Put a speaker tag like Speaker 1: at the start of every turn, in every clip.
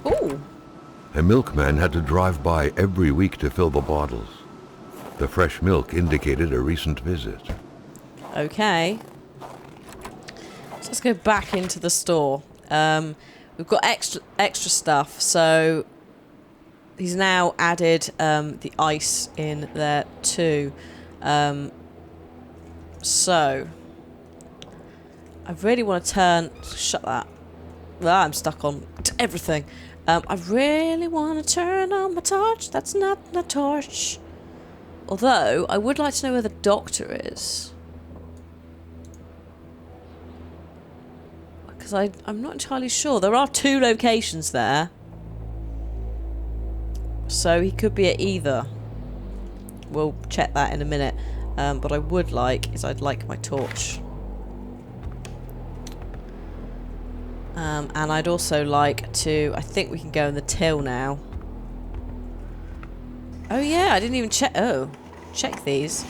Speaker 1: Ooh.
Speaker 2: A milkman had to drive by every week to fill the bottles. The fresh milk indicated a recent visit.
Speaker 1: Okay. So let's go back into the store. We've got extra stuff, so he's now added the ice in there too. So I really want to turn... Shut that. Well, I'm stuck on everything. I really want to turn on my torch. That's not the torch. Although, I would like to know where the doctor is. Because I'm not entirely sure. There are 2 locations there. So he could be at either. We'll check that in a minute. But I'd like my torch. And I'd also like to... I think we can go in the till now. Oh yeah, I didn't even check... Oh, check these.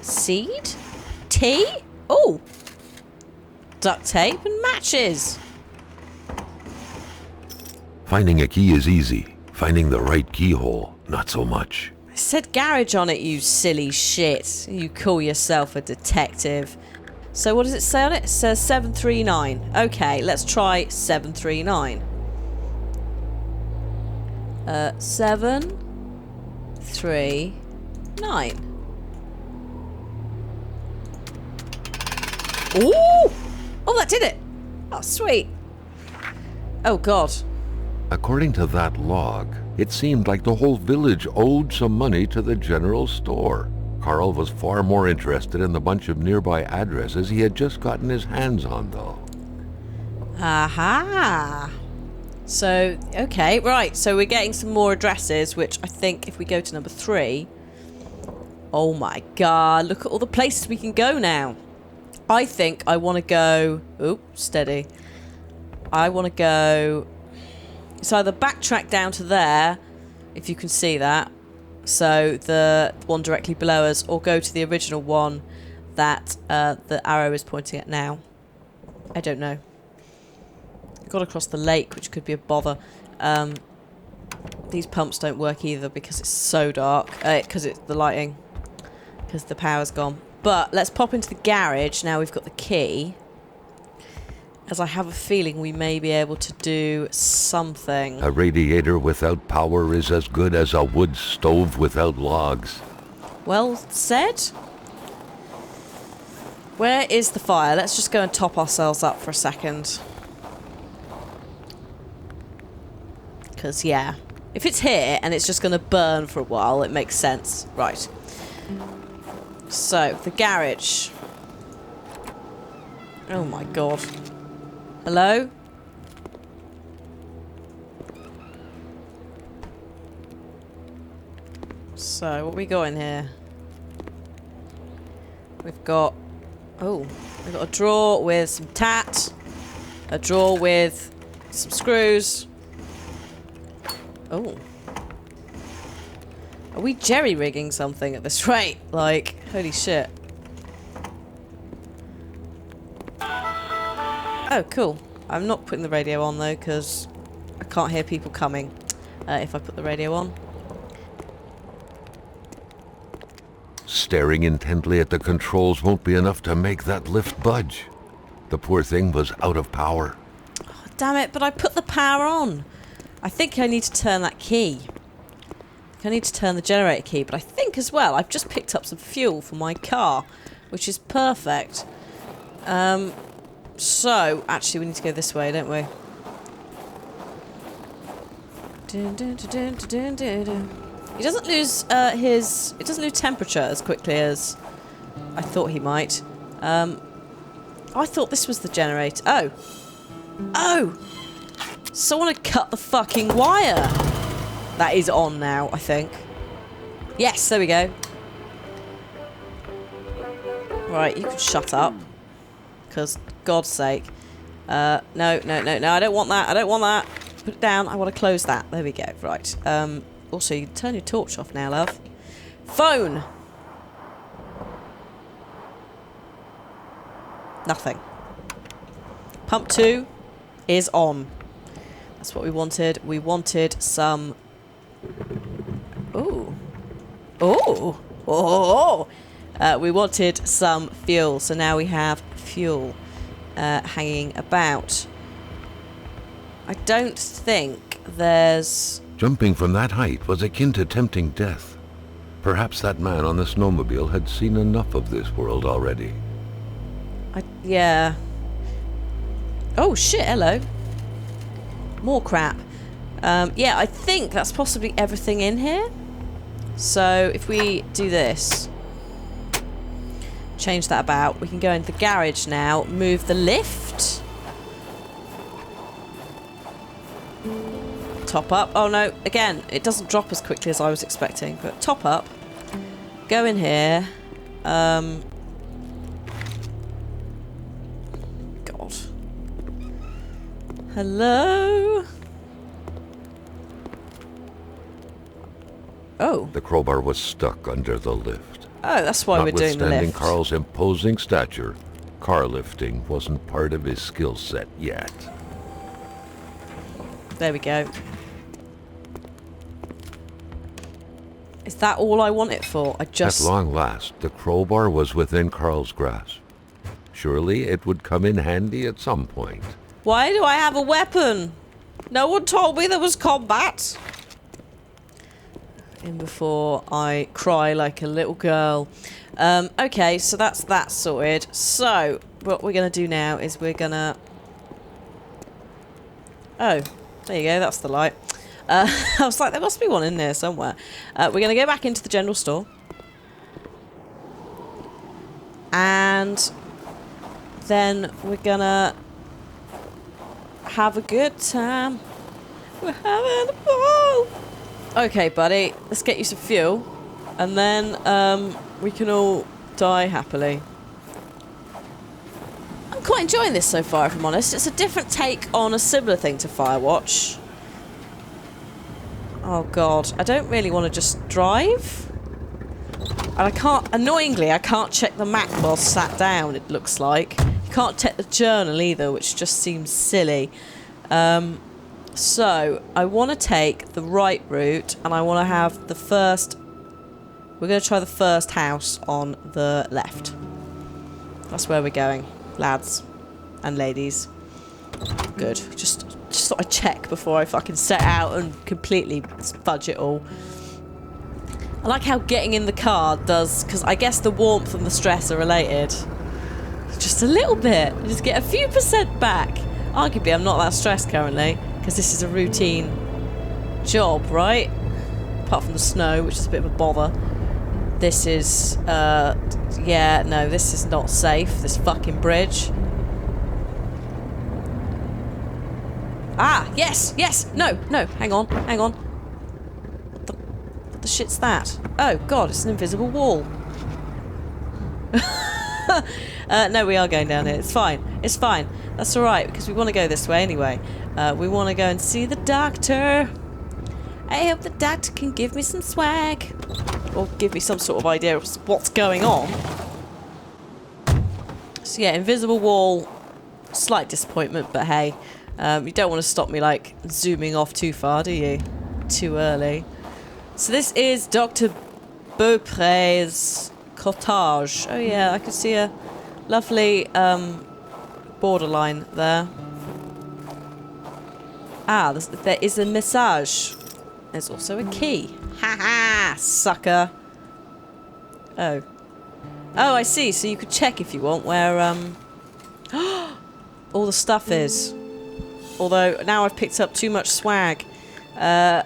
Speaker 1: Seed? Tea? Oh! Duct tape and matches.
Speaker 2: Finding a key is easy. Finding the right keyhole, not so much.
Speaker 1: I said garage on it, you silly shit. You call yourself a detective. So what does it say on it? It says 739. Okay, let's try 739. 739. Ooh! Oh, that did it! Oh, sweet. Oh, God.
Speaker 2: According to that log, it seemed like the whole village owed some money to the general store. Carl was far more interested in the bunch of nearby addresses he had just gotten his hands on, though.
Speaker 1: Aha! So, okay, right. So we're getting some more addresses, which I think if we go to number 3... Oh my god, look at all the places we can go now. I think I want to go... Oop, steady. I want to go... It's either backtrack down to there, if you can see that. So the one directly below us, or go to the original one that the arrow is pointing at now. I don't know. Got across the lake, which could be a bother. These pumps don't work either because it's so dark. Because it's the lighting. Because the power's gone. But let's pop into the garage now we've got the key. As I have a feeling we may be able to do something.
Speaker 2: A radiator without power is as good as a wood stove without logs.
Speaker 1: Well said. Where is the fire? Let's just go and top ourselves up for a second. Because, yeah. If it's here and it's just going to burn for a while, it makes sense. Right. So, the garage. Oh my god. Hello? So, what we got in here? We've got... Oh, we've got a drawer with some tat. A drawer with some screws. Oh. Are we jerry-rigging something at this rate? Like, holy shit. Oh, cool. I'm not putting the radio on, though, because I can't hear people coming if I put the radio on.
Speaker 2: Staring intently at the controls won't be enough to make that lift budge. The poor thing was out of power.
Speaker 1: Oh, damn it, but I put the power on. I think I need to turn that key. I need to turn the generator key, but I think as well I've just picked up some fuel for my car, which is perfect. So, actually we need to go this way, don't we? He doesn't lose it doesn't lose temperature as quickly as I thought he might. I thought this was the generator. Oh. Oh! Someone had cut the fucking wire. That is on now, I think. Yes, there we go. Right, you can shut up. Because, God's sake. No, I don't want that. I don't want that. Put it down. I want to close that. There we go. Right. Also, you can turn your torch off now, love. Phone! Nothing. Pump 2 is on. That's what we wanted. We wanted some... Ooh. Ooh. Oh. We wanted some fuel. So now we have fuel hanging about. I don't think there's...
Speaker 2: Jumping from that height was akin to tempting death. Perhaps that man on the snowmobile had seen enough of this world already.
Speaker 1: Yeah. Oh, shit, hello. More crap. Yeah, I think that's possibly everything in here. So, if we do this, change that about, we can go into the garage now, move the lift. Top up. Oh, no, again, it doesn't drop as quickly as I was expecting, but top up. Go in here. God. Hello? Oh.
Speaker 2: The crowbar was stuck under the lift.
Speaker 1: Oh, that's why we're doing the
Speaker 2: Notwithstanding
Speaker 1: lift.
Speaker 2: Carl's imposing stature, car lifting wasn't part of his skill set yet.
Speaker 1: There we go. Is that all I want it for?
Speaker 2: At long last, the crowbar was within Carl's grasp. Surely it would come in handy at some point.
Speaker 1: Why do I have a weapon? No one told me there was combat. In before I cry like a little girl. Okay, so that's that sorted. So, what we're going to do now is we're going to... Oh, there you go, that's the light. I was like, there must be one in there somewhere. We're going to go back into the general store. And then we're going to have a good time. We're having a ball. Okay, buddy, let's get you some fuel. And then we can all die happily. I'm quite enjoying this so far, if I'm honest. It's a different take on a similar thing to Firewatch. Oh god, I don't really want to just drive. And I can't, annoyingly, I can't check the map while sat down, it looks like. You can't check the journal either, which just seems silly. So, I want to take the right route, and I want to have the first... We're going to try the first house on the left. That's where we're going, lads and ladies. Good. Just thought I'd check before I fucking set out and completely fudge it all. I like how getting in the car does, because I guess the warmth and the stress are related. Just a little bit. I just get a few % back. Arguably, I'm not that stressed currently, because this is a routine job, right? Apart from the snow, which is a bit of a bother. This is, yeah, no, this is not safe, this fucking bridge. Ah, yes, no, hang on. What the shit's that? Oh, God, it's an invisible wall. No, we are going down here. It's fine. That's alright, because we want to go this way anyway. We want to go and see the doctor. I hope the doctor can give me some swag. Or give me some sort of idea of what's going on. So yeah, invisible wall. Slight disappointment, but hey. You don't want to stop me, like, zooming off too far, do you? Too early. So this is Dr. Beaupre's cottage. Oh yeah, I can see a lovely borderline there. Ah, there is a message. There's also a key. Ha ha, sucker. Oh. Oh, I see. So you could check if you want where all the stuff is. Although now I've picked up too much swag. How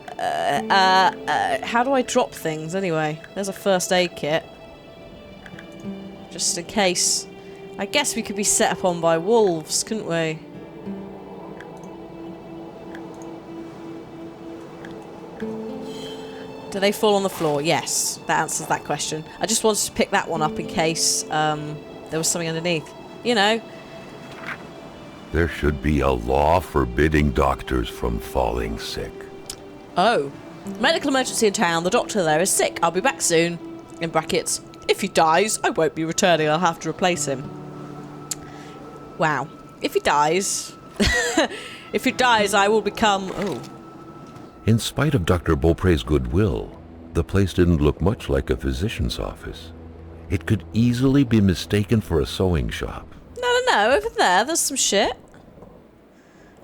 Speaker 1: do I drop things anyway? There's a first aid kit. Just in case. I guess we could be set upon by wolves, couldn't we? Do they fall on the floor? Yes, that answers that question. I just wanted to pick that one up in case there was something underneath. You know.
Speaker 2: There should be a law forbidding doctors from falling sick.
Speaker 1: Oh. Medical emergency in town. The doctor there is sick. I'll be back soon. In brackets. If he dies, I won't be returning. I'll have to replace him. Wow. If he dies... If he dies, I will become... Oh.
Speaker 2: In spite of Dr. Beaupre's goodwill, the place didn't look much like a physician's office. It could easily be mistaken for a sewing shop.
Speaker 1: No, over there's some shit.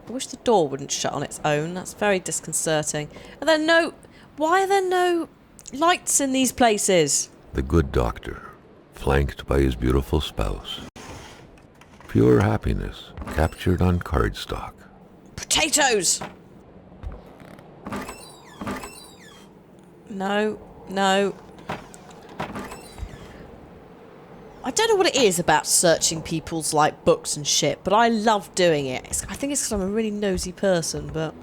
Speaker 1: I wish the door wouldn't shut on its own. That's very disconcerting. Why are there no lights in these places?
Speaker 2: The good doctor, flanked by his beautiful spouse. Pure happiness, captured on cardstock.
Speaker 1: Potatoes! No. I don't know what it is about searching people's, like, books and shit, but I love doing it. I think it's because I'm a really nosy person, but...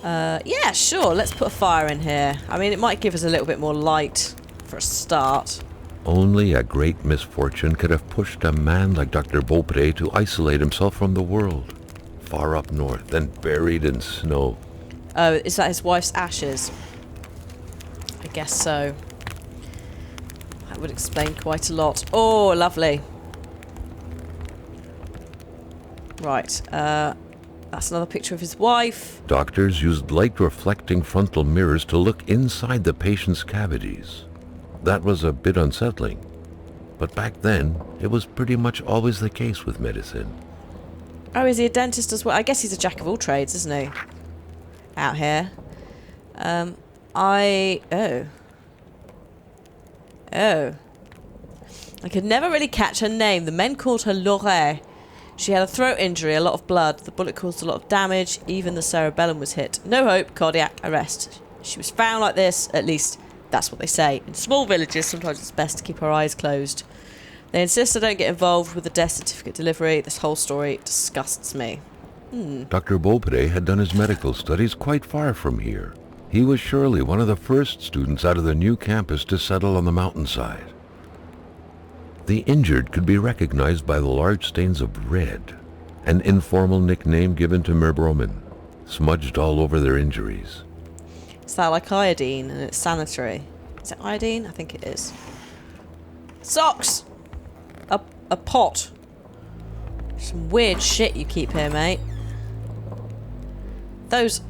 Speaker 1: yeah, sure, let's put a fire in here. I mean, it might give us a little bit more light for a start.
Speaker 2: Only a great misfortune could have pushed a man like Dr. Beaupre to isolate himself from the world. Far up north and buried in snow.
Speaker 1: Oh, is that his wife's ashes? I guess so. That would explain quite a lot. Oh, lovely. Right, that's another picture of his wife.
Speaker 2: Doctors used light-reflecting frontal mirrors to look inside the patient's cavities. That was a bit unsettling. But back then, it was pretty much always the case with medicine.
Speaker 1: Oh, is he a dentist as well? I guess he's a jack of all trades, isn't he? Out here. Oh. I could never really catch her name. The men called her Laure. She had a throat injury, a lot of blood. The bullet caused a lot of damage. Even the cerebellum was hit. No hope, cardiac arrest. She was found like this, at least that's what they say. In small villages, sometimes it's best to keep our eyes closed. They insist I don't get involved with the death certificate delivery. This whole story disgusts me.
Speaker 2: Dr. Beaupre had done his medical studies quite far from here. He was surely one of the first students out of the new campus to settle on the mountainside. The injured could be recognized by the large stains of red, an informal nickname given to Merbromen, smudged all over their injuries.
Speaker 1: Is that like iodine and it's sanitary? Is it iodine? I think it is. Socks! A pot. Some weird shit you keep here, mate. Those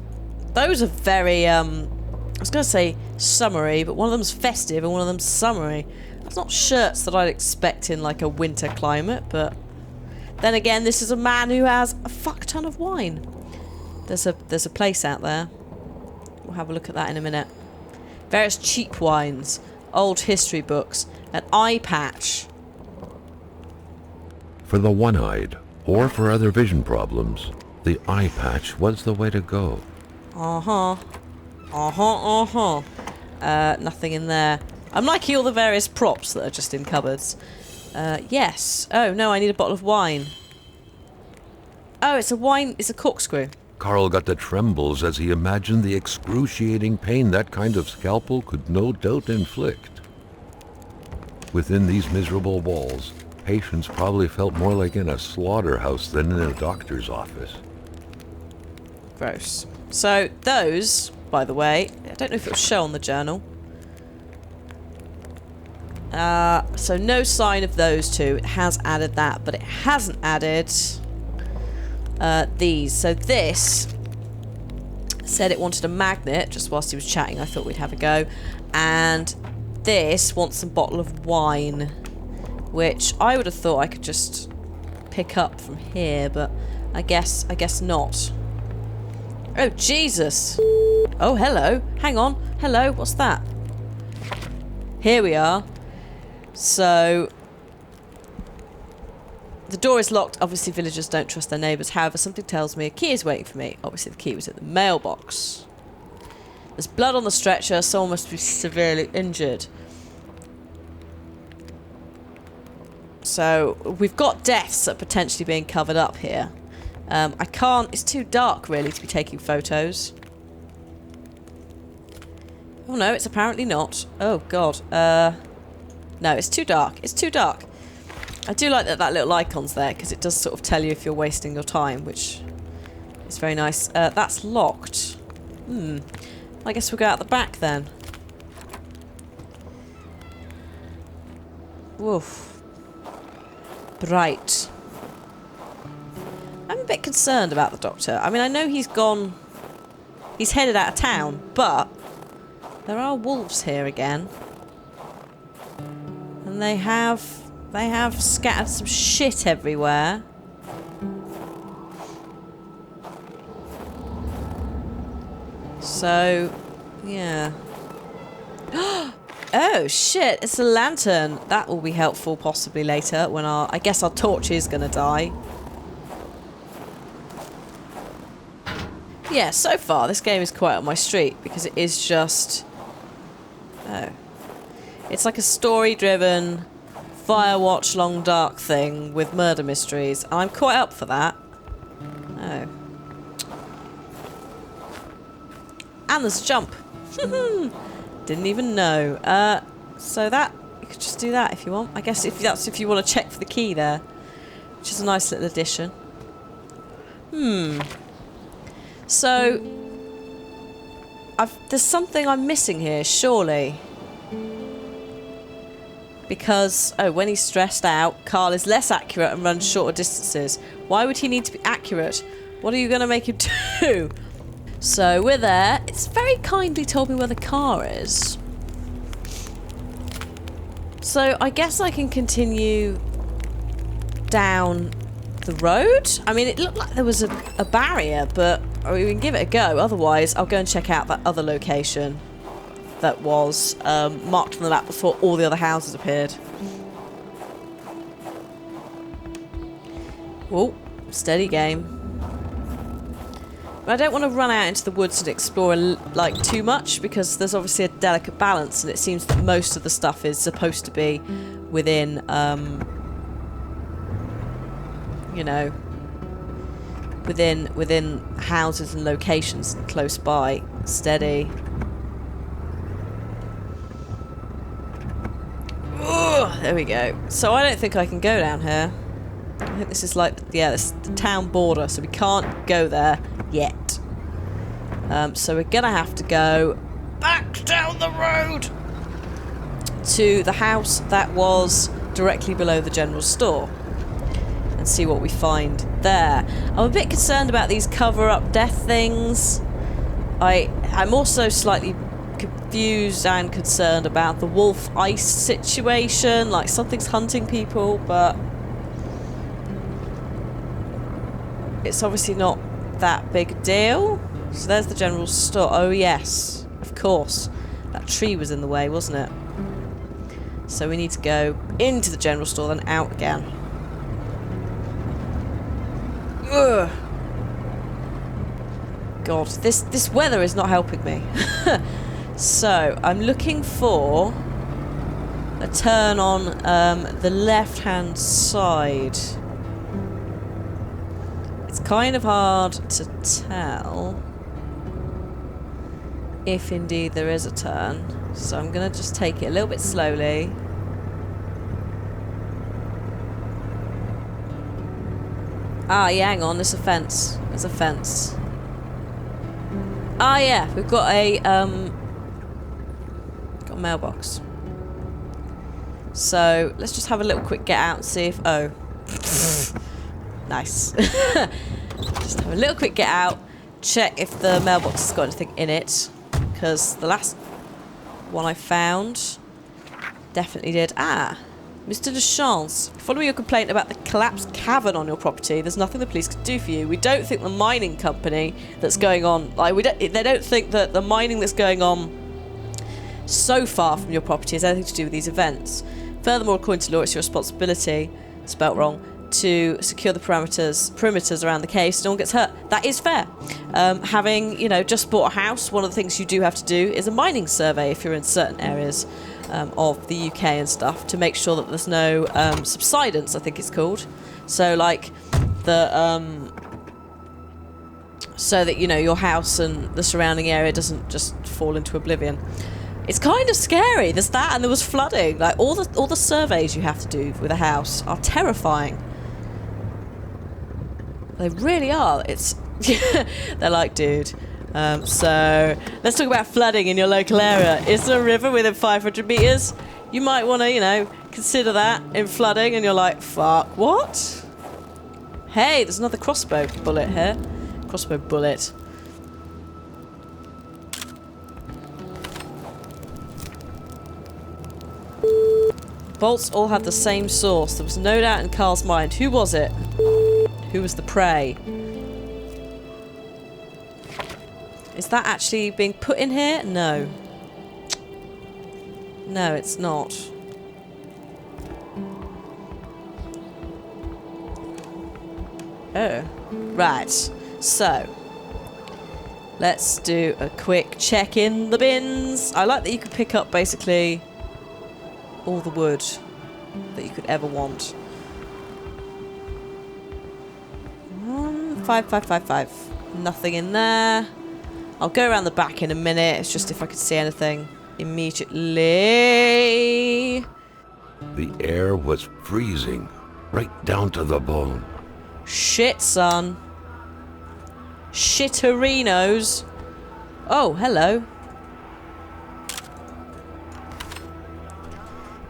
Speaker 1: are very, I was going to say summery, but one of them's festive and one of them's summery. That's not shirts that I'd expect in like a winter climate, but then again, this is a man who has a fuck ton of wine. There's a place out there. We'll have a look at that in a minute. Various cheap wines, old history books, an eye patch.
Speaker 2: For the one-eyed, or for other vision problems, the eye patch was the way to go.
Speaker 1: Nothing in there. I'm liking all the various props that are just in cupboards. Yes. Oh, no, I need a bottle of wine. Oh, it's a corkscrew.
Speaker 2: Carl got the trembles as he imagined the excruciating pain that kind of scalpel could no doubt inflict. Within these miserable walls, patients probably felt more like in a slaughterhouse than in a doctor's office.
Speaker 1: Gross. So those, by the way, I don't know if it'll show on the journal. So no sign of those two. It has added that, but it hasn't added these. So this said it wanted a magnet. Just whilst he was chatting, I thought we'd have a go. And this wants a bottle of wine, which I would have thought I could just pick up from here, but I guess not. Oh, Jesus. Oh, hello. Hang on. Hello, what's that? Here we are. So, the door is locked. Obviously, villagers don't trust their neighbours. However, something tells me a key is waiting for me. Obviously, the key was at the mailbox. There's blood on the stretcher. Someone must be severely injured. So, we've got deaths that are potentially being covered up here. I can't... It's too dark, really, to be taking photos. Oh, no, it's apparently not. Oh, God. No, it's too dark. It's too dark. I do like that little icon's there, because it does sort of tell you if you're wasting your time, which is very nice. That's locked. I guess we'll go out the back, then. Woof. Bright. I'm a bit concerned about the doctor. I mean, I know he's gone... He's headed out of town, but there are wolves here again. And they have scattered some shit everywhere. So, yeah. Oh, shit, it's a lantern. That will be helpful possibly later when I guess our torch is going to die. Yeah, so far this game is quite up my street because it is just... Oh. It's like a story-driven, Firewatch Long Dark thing with murder mysteries. And I'm quite up for that. Oh. And there's a jump. Didn't even know. So that... You could just do that if you want. I guess if you want to check for the key there. Which is a nice little addition. So... there's something I'm missing here, surely. Because, when he's stressed out, Carl is less accurate and runs shorter distances. Why would he need to be accurate? What are you going to make him do? So, we're there. It's very kindly told me where the car is. So, I guess I can continue down the road? I mean, it looked like there was a barrier, but we can give it a go. Otherwise, I'll go and check out that other location that was marked on the map before all the other houses appeared. Oh, steady game. But I don't want to run out into the woods and explore like too much because there's obviously a delicate balance, and it seems that most of the stuff is supposed to be within, you know, within houses and locations close by. Steady. Ooh, there we go. So I don't think I can go down here. I think this is like, yeah, this is the town border, so we can't go there yet. So we're gonna have to go back down the road to the house that was directly below the general store and see what we find there. I'm a bit concerned about these cover-up death things. I'm also slightly confused and concerned about the wolf ice situation, like something's hunting people, but it's obviously not that big a deal. So there's the general store. Oh yes, of course. That tree was in the way, wasn't it? So we need to go into the general store, then out again. Ugh. God, this weather is not helping me. So, I'm looking for a turn on the left-hand side. It's kind of hard to tell if indeed there is a turn. So I'm going to just take it a little bit slowly. Ah, yeah, hang on, there's a fence. There's a fence. Ah, yeah, we've got a mailbox. So let's just have a little quick get out and see if nice. Just have a little quick get out, check if the mailbox has got anything in it, because the last one I found definitely did. Mr. Deschamps, following your complaint about the collapsed cavern on your property, there's nothing the police could do for you. We don't think the mining company that's going on, they don't think that the mining that's going on so far from your property has anything to do with these events. Furthermore, according to law, it's your responsibility, spelt wrong, to secure the perimeters around the cave so no one gets hurt. That is fair. Having, just bought a house, one of the things you do have to do is a mining survey if you're in certain areas of the UK and stuff, to make sure that there's no subsidence, I think it's called. So, like, so that, your house and the surrounding area doesn't just fall into oblivion. It's kind of scary. There's that, and there was flooding. Like, all the surveys you have to do with a house are terrifying. They really are. It's they're like, dude. So let's talk about flooding in your local area. Is there a river within 500 meters? You might want to, consider that in flooding. And you're like, fuck, what? Hey, there's another crossbow bullet here. Crossbow bullet. Bolts all had the same source. There was no doubt in Carl's mind. Who was it? Who was the prey? Is that actually being put in here? No. No, it's not. Oh. Right. So. Let's do a quick check in the bins. I like that you can pick up basically all the wood that you could ever want. 5, 5, 5, 5. Nothing in there. I'll go around the back in a minute. It's just if I could see anything immediately.
Speaker 2: The air was freezing, right down to the bone.
Speaker 1: Shit, son. Shitterinos. Oh, hello.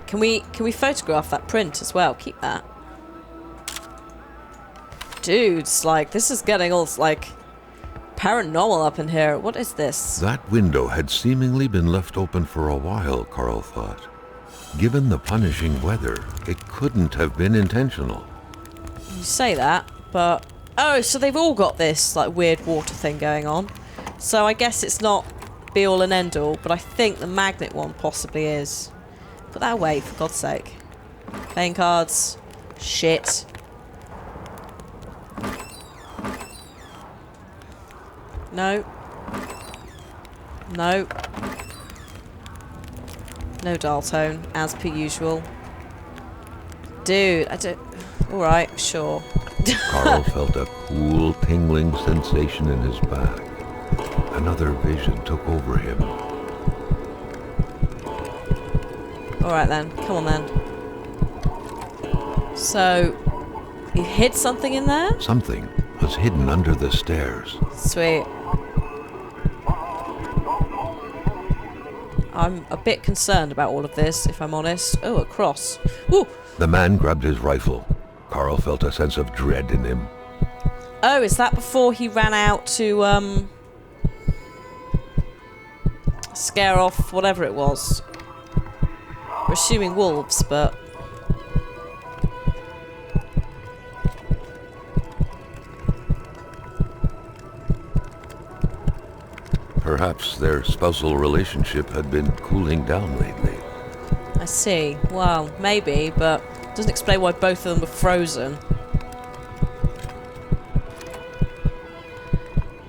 Speaker 1: Can we photograph that print as well? Keep that. Dudes, like, this is getting all, like, paranormal up in here. What is this?
Speaker 2: That window had seemingly been left open for a while, Carl thought. Given the punishing weather, it couldn't have been intentional.
Speaker 1: You say that, but... Oh, so they've all got this, like, weird water thing going on. So I guess it's not be-all and end-all, but I think the magnet one possibly is. Put that away, for God's sake. Playing cards. Shit. No. No. No dial tone, as per usual. Dude, I don't... Alright, sure.
Speaker 2: Carl felt a cool, tingling sensation in his back. Another vision took over him.
Speaker 1: Alright then, come on then. So, you hid something in there?
Speaker 2: Something was hidden under the stairs.
Speaker 1: Sweet. I'm a bit concerned about all of this, if I'm honest. Oh, a cross. Woo!
Speaker 2: The man grabbed his rifle. Carl felt a sense of dread in him.
Speaker 1: Oh, is that before he ran out to, scare off whatever it was? We're assuming wolves, but...
Speaker 2: Perhaps their spousal relationship had been cooling down lately.
Speaker 1: I see. Well, maybe, but doesn't explain why both of them were frozen.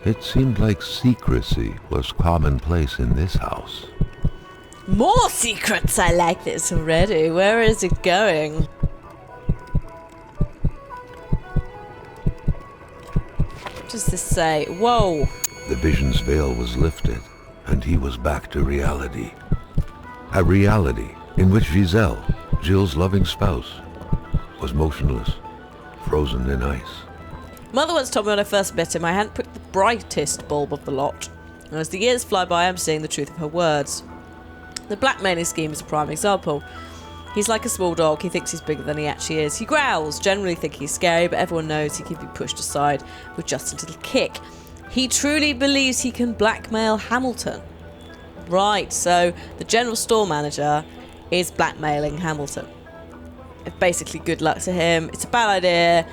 Speaker 2: It seemed like secrecy was commonplace in this house.
Speaker 1: More secrets! I like this already. Where is it going? What does this say? Whoa!
Speaker 2: The vision's veil was lifted, and he was back to reality. A reality in which Giselle, Jill's loving spouse, was motionless, frozen in ice.
Speaker 1: Mother once told me when I first met him I hadn't picked the brightest bulb of the lot. And as the years fly by, I'm seeing the truth of her words. The blackmailing scheme is a prime example. He's like a small dog. He thinks he's bigger than he actually is. He growls, generally thinking he's scary, but everyone knows he can be pushed aside with just a little kick. He truly believes he can blackmail Hamilton. Right, so the general store manager is blackmailing Hamilton. Basically, good luck to him. It's a bad idea.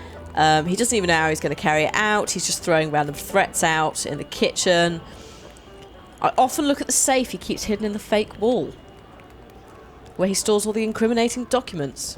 Speaker 1: He doesn't even know how he's going to carry it out. He's just throwing random threats out in the kitchen. I often look at the safe he keeps hidden in the fake wall, where he stores all the incriminating documents.